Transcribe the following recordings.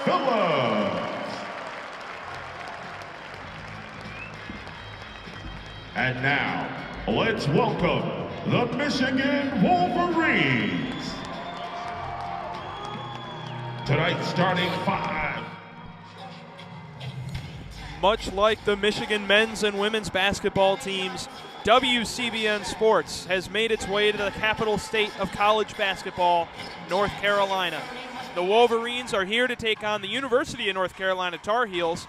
Phillips. And now, let's welcome the Michigan Wolverines. Tonight's starting five. Much like the Michigan men's and women's basketball teams, WCBN Sports has made its way to the capital state of college basketball, North Carolina. The Wolverines are here to take on the University of North Carolina Tar Heels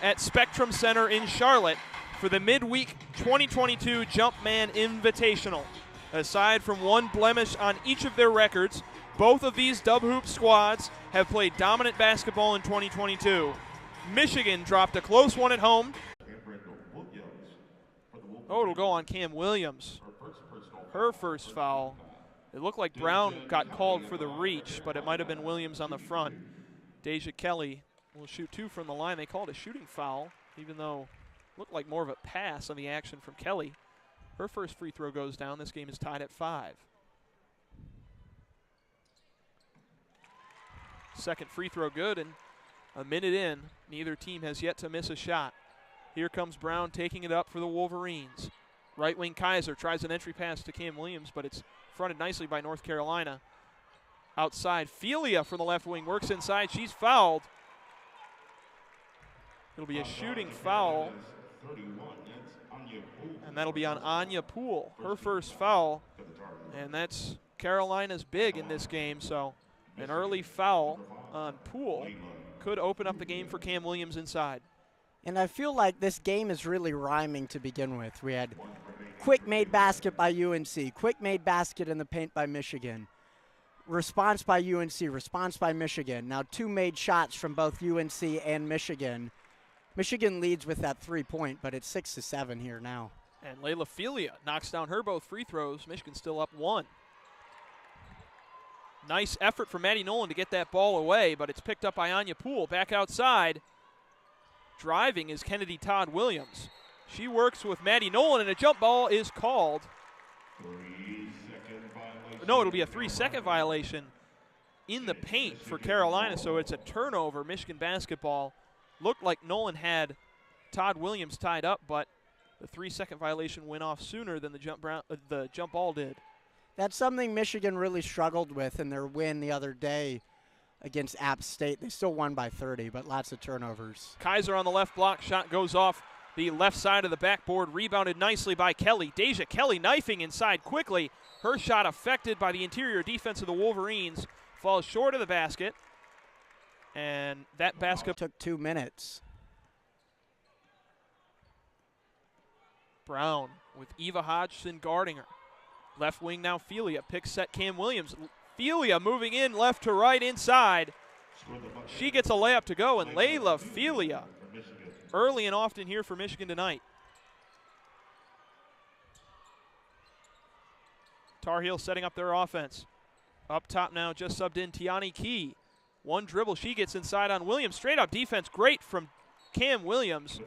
at Spectrum Center in Charlotte for the midweek 2022 Jumpman Invitational. Aside from one blemish on each of their records, both of these Dub Hoop squads have played dominant basketball in 2022. Michigan dropped a close one at home. Oh, it'll go on Cam Williams. Her first foul. It looked like Brown got called for the reach, but it might have been Williams on the front. Deja Kelly will shoot two from the line. They called it a shooting foul, even though it looked like more of a pass on the action from Kelly. Her first free throw goes down. This game is tied at 5. Second free throw good, and a minute in, neither team has yet to miss a shot. Here comes Brown taking it up for the Wolverines. Right wing Kaiser tries an entry pass to Cam Williams, but it's fronted nicely by North Carolina. Outside, Felia from the left wing works inside. She's fouled. It'll be a shooting foul, and that'll be on Anya Poole, her first foul, and that's Carolina's big in this game, so an early foul on Poole could open up the game for Cam Williams inside. And I feel like this game is really rhyming to begin with. We had quick made basket by UNC, quick made basket in the paint by Michigan, response by UNC, response by Michigan. Now 2 made shots from both UNC and Michigan. Michigan leads with that 3-point, but it's 6-7 here now. And Layla Felia knocks down her both free throws. Michigan still up 1. Nice effort from Maddie Nolan to get that ball away, but it's picked up by Anya Poole. Back outside. Driving is Kennedy Todd Williams. She works with Maddie Nolan, and a jump ball is called. No, it'll be a 3-second violation in the paint for Carolina, so it's a turnover. Michigan basketball. Looked like Nolan had Todd Williams tied up, but the 3-second violation went off sooner than the jump ball did. That's something Michigan really struggled with in their win the other day against App State. They still won by 30, but lots of turnovers. Kaiser on the left block. Shot goes off the left side of the backboard. Rebounded nicely by Kelly. Deja Kelly knifing inside quickly. Her shot affected by the interior defense of the Wolverines. Falls short of the basket. And that basket took 2 minutes. Brown with Eva Hodgson guarding her. Left wing now Felia. Pick set Cam Williams. Felia moving in left to right inside. She gets a layup to go, and Layla Felia early and often here for Michigan tonight. Tar Heels setting up their offense. Up top now, just subbed in Tiani Key. One dribble, she gets inside on Williams. Straight up defense, great from Cam Williams.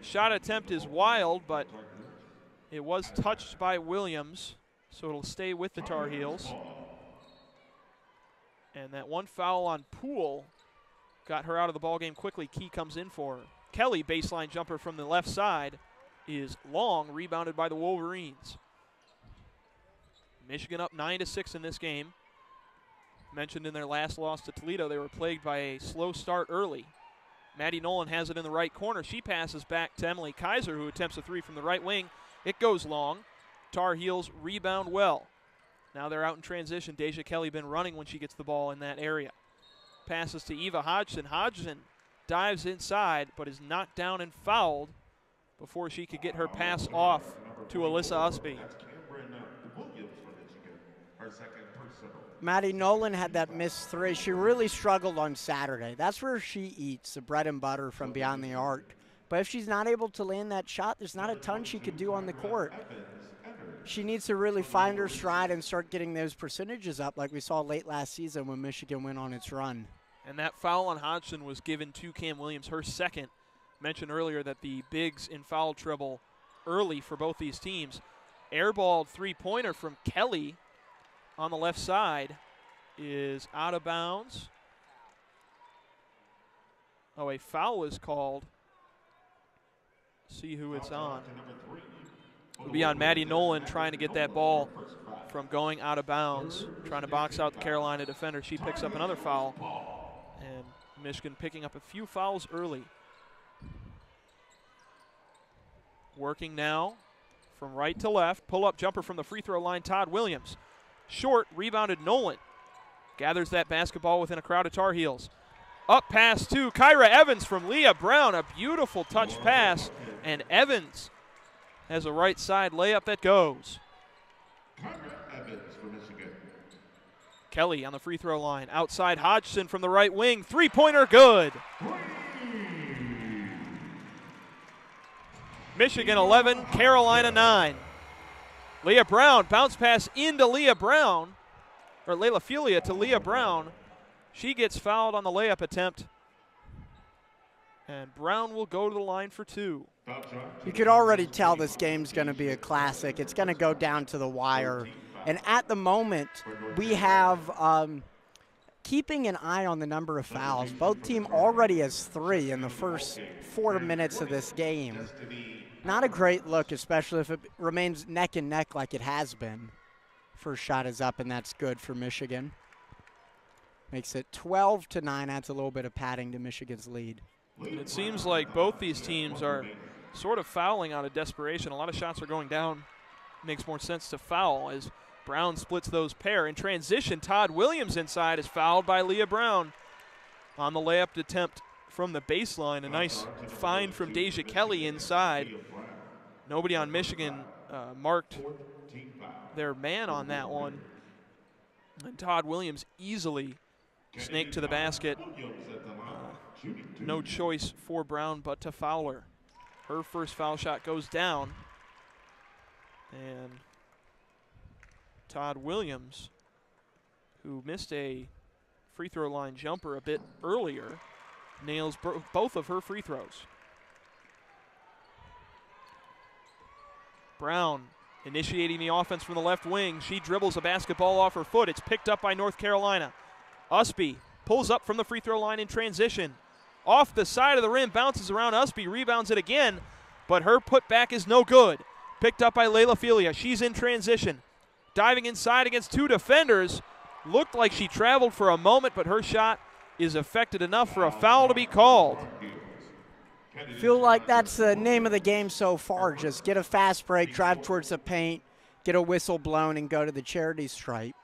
Shot attempt is wild, but it was touched by Williams, so it'll stay with the Tar Heels. And that one foul on Poole got her out of the ballgame quickly. Key comes in for her. Kelly, baseline jumper from the left side, is long, rebounded by the Wolverines. Michigan up 9-6 in this game. Mentioned in their last loss to Toledo, they were plagued by a slow start early. Maddie Nolan has it in the right corner. She passes back to Emily Kaiser, who attempts a 3 from the right wing. It goes long. Tar Heels rebound well. Now they're out in transition. Deja Kelly been running when she gets the ball in that area. Passes to Eva Hodgson. Hodgson dives inside, but is knocked down and fouled before she could get her pass off to Alyssa Usby. Maddie Nolan had that missed 3. She really struggled on Saturday. That's where she eats the bread and butter from beyond the arc. But if she's not able to land that shot, there's not a ton she could do on the court. She needs to really find her stride and start getting those percentages up like we saw late last season when Michigan went on its run. And that foul on Hodgson was given to Cam Williams, her second. Mentioned earlier that the bigs in foul trouble early for both these teams. Airballed 3-pointer from Kelly on the left side is out of bounds. Oh, a foul is called. See who it's on. It'll be on Maddie Nolan trying to get that ball from going out of bounds, trying to box out the Carolina defender. She picks up another foul, and Michigan picking up a few fouls early. Working now from right to left. Pull-up jumper from the free throw line, Todd Williams. Short, rebounded Nolan. Gathers that basketball within a crowd of Tar Heels. Up pass to Kyra Evans from Leah Brown. A beautiful touch pass, and Evans has a right side layup that goes. Kelly on the free throw line. Outside Hodgson from the right wing. Three-pointer good. Michigan 11, Carolina 9. Leah Brown, bounce pass into Leah Brown, or Layla Fulia to Leah Brown. She gets fouled on the layup attempt, and Brown will go to the line for two. You could already tell this game's going to be a classic. It's going to go down to the wire. And at the moment, we have keeping an eye on the number of fouls. Both team already has 3 in the first 4 minutes of this game. Not a great look, especially if it remains neck and neck like it has been. First shot is up, and that's good for Michigan. Makes it 12-9, adds a little bit of padding to Michigan's lead. It seems like both these teams are sort of fouling out of desperation. A lot of shots are going down. Makes more sense to foul as Brown splits those pair. In transition, Todd Williams inside is fouled by Leah Brown on the layup attempt from the baseline. A nice find from Deja Kelly inside. Nobody on Michigan marked their man on that one. And Todd Williams easily snaked to the basket. No choice for Brown but to foul her. Her first foul shot goes down. And Todd Williams, who missed a free throw line jumper a bit earlier, nails both of her free throws. Brown initiating the offense from the left wing. She dribbles a basketball off her foot. It's picked up by North Carolina. Usby pulls up from the free throw line in transition. Off the side of the rim, bounces around Usby, rebounds it again, but her putback is no good. Picked up by Layla Filia. She's in transition. Diving inside against 2 defenders. Looked like she traveled for a moment, but her shot is affected enough for a foul to be called. Feel like that's the name of the game so far. Just get a fast break, drive towards the paint, get a whistle blown, and go to the charity stripe.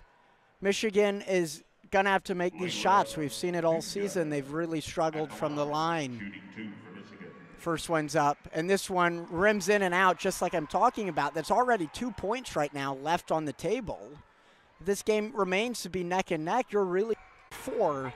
Michigan is going to have to make these shots. We've seen it all season. They've really struggled from the line. First one's up, and this one rims in and out just like I'm talking about. That's already 2 points right now left on the table. If this game remains to be neck and neck, you're really 5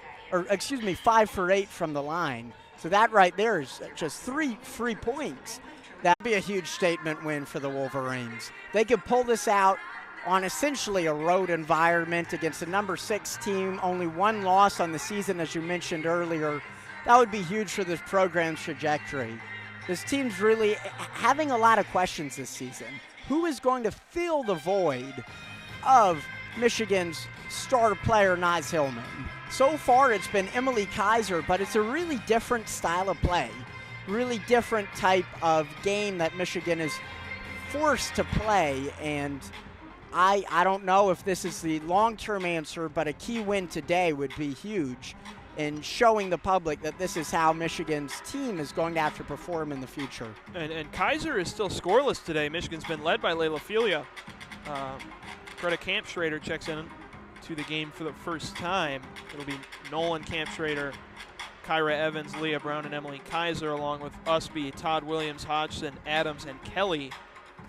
for 8 from the line. So that right there is just 3 free points. That'd be a huge statement win for the Wolverines. They could pull this out on essentially a road environment against a number 6 team, only 1 loss on the season, as you mentioned earlier. That would be huge for this program's trajectory. This team's really having a lot of questions this season. Who is going to fill the void of Michigan's star player, Naz Hillman? So far, it's been Emily Kaiser, but it's a really different style of play, really different type of game that Michigan is forced to play, and I don't know if this is the long-term answer, but a key win today would be huge in showing the public that this is how Michigan's team is going to have to perform in the future. And Kaiser is still scoreless today. Michigan's been led by Layla Filia. Greta Camp-Schrader checks in to the game for the first time. It'll be Nolan Camp-Schrader, Kyra Evans, Leah Brown, and Emily Kaiser, along with Usby, Todd Williams, Hodgson, Adams, and Kelly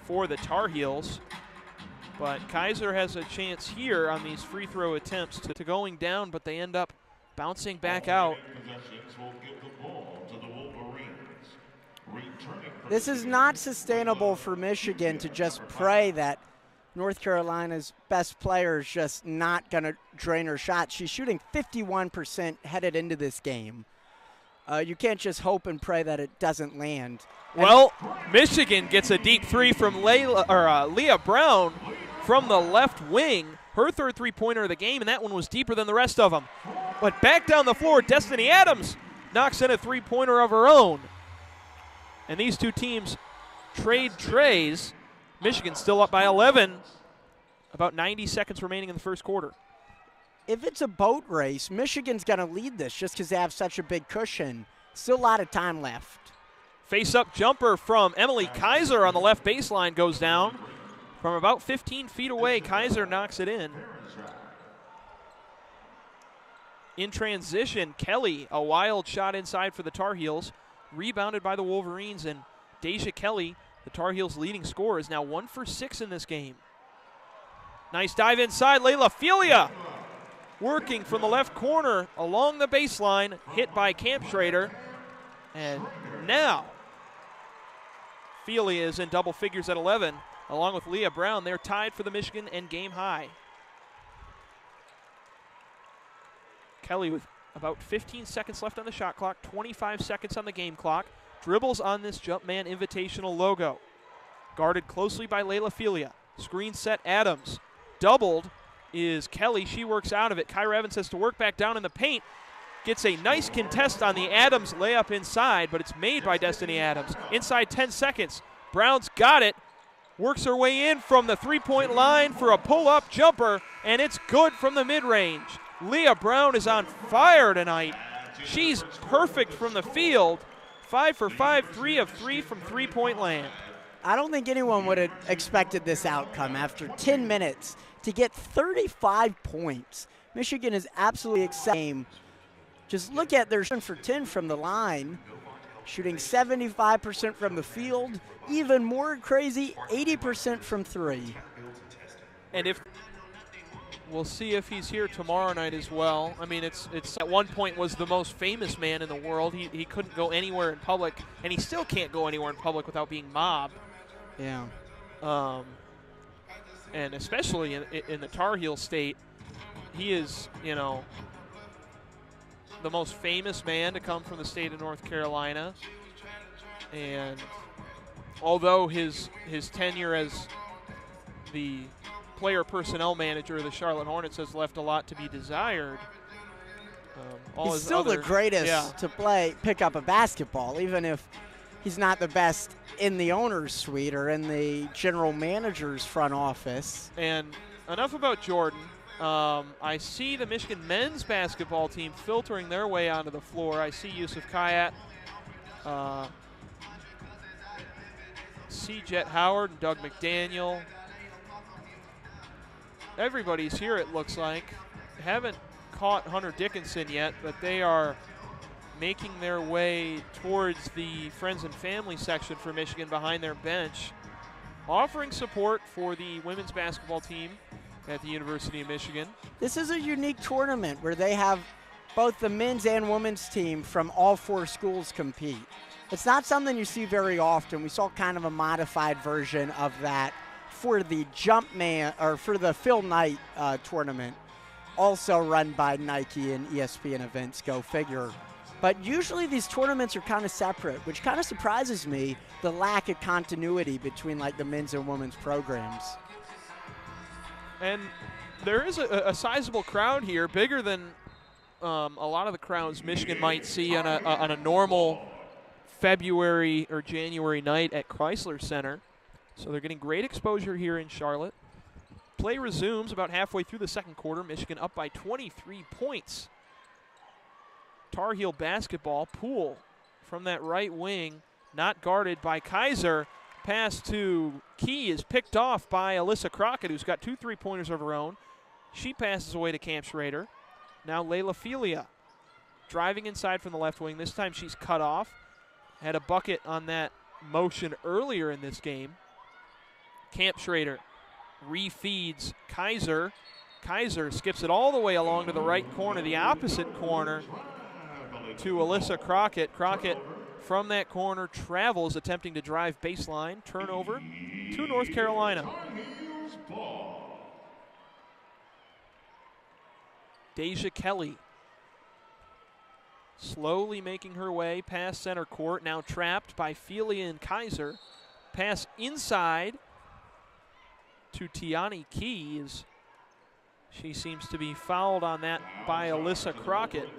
for the Tar Heels. But Kaiser has a chance here on these free throw attempts to going down, but they end up bouncing back out. This is not sustainable for Michigan to just pray that North Carolina's best player is just not going to drain her shots. She's shooting 51% headed into this game. You can't just hope and pray that it doesn't land. Well, Michigan gets a deep 3 from Leah Brown from the left wing. Her third three-pointer of the game, and that one was deeper than the rest of them. But back down the floor, Destiny Adams knocks in a three-pointer of her own. And these two teams trade trays. Michigan still up by 11. About 90 seconds remaining in the first quarter. If it's a boat race, Michigan's going to lead this just because they have such a big cushion. Still a lot of time left. Face-up jumper from Emily Kaiser on the left baseline goes down. From about 15 feet away, Kaiser knocks it in. In transition, Kelly, a wild shot inside for the Tar Heels. Rebounded by the Wolverines, and Deja Kelly, the Tar Heels' leading scorer, is now 1 for 6 in this game. Nice dive inside, Layla Filia working from the left corner along the baseline, hit by Camp Schrader. And now Filia is in double figures at 11, along with Leah Brown. They're tied for the Michigan and game high. Kelly with about 15 seconds left on the shot clock, 25 seconds on the game clock. Dribbles on this Jumpman Invitational logo. Guarded closely by Layla Filia. Screen set Adams. Doubled is Kelly. She works out of it. Kyra Evans has to work back down in the paint. Gets a nice contest on the Adams layup inside, but it's made by Destiny Adams. Inside 10 seconds. Brown's got it. Works her way in from the three-point line for a pull-up jumper, and it's good from the mid-range. Leah Brown is on fire tonight. She's perfect from the field. 5 for 5, 3 of 3 from three-point land. I don't think anyone would have expected this outcome after 10 minutes to get 35 points. Michigan is absolutely exciting. Just look at their 7 for 10 from the line, shooting 75% from the field. Even more crazy, 80% from 3. And if we'll see if he's here tomorrow night as well. I mean, it's at one point was the most famous man in the world. He couldn't go anywhere in public, and he still can't go anywhere in public without being mobbed. Yeah. And especially in the Tar Heel state, he is, you know, the most famous man to come from the state of North Carolina. And although his tenure as the player personnel manager of the Charlotte Hornets has left a lot to be desired. He's still the greatest to pick up a basketball, even if he's not the best in the owner's suite or in the general manager's front office. And enough about Jordan. I see the Michigan men's basketball team filtering their way onto the floor. I see Yusuf Kayat, see Jet Howard and Doug McDaniel. Everybody's here, it looks like. Haven't caught Hunter Dickinson yet, but they are making their way towards the friends and family section for Michigan behind their bench, offering support for the women's basketball team at the University of Michigan. This is a unique tournament where they have both the men's and women's team from all 4 schools compete. It's not something you see very often. We saw kind of a modified version of that for the Jumpman, or for the Phil Knight tournament, also run by Nike and ESPN Events, go figure. But usually these tournaments are kind of separate, which kind of surprises me, the lack of continuity between like the men's and women's programs. And there is a sizable crowd here, bigger than a lot of the crowds Michigan might see on a normal February or January night at Chrysler Center. So they're getting great exposure here in Charlotte. Play resumes about halfway through the second quarter. Michigan up by 23 points. Tar Heel basketball. Poole from that right wing, not guarded by Kaiser. Pass to Key is picked off by Alyssa Crockett, who's got 2 3-pointers of her own. She passes away to Camp Schrader. Now Layla Filia driving inside from the left wing. This time she's cut off. Had a bucket on that motion earlier in this game. Camp Schrader refeeds Kaiser. Kaiser skips it all the way along to the right corner, the opposite corner, to Alyssa Crockett. Crockett from that corner travels, attempting to drive baseline. Turnover to North Carolina. Deja Kelly slowly making her way past center court, now trapped by Filia and Kaiser. Pass inside to Tiani Keys. She seems to be fouled on that by Alyssa Crockett.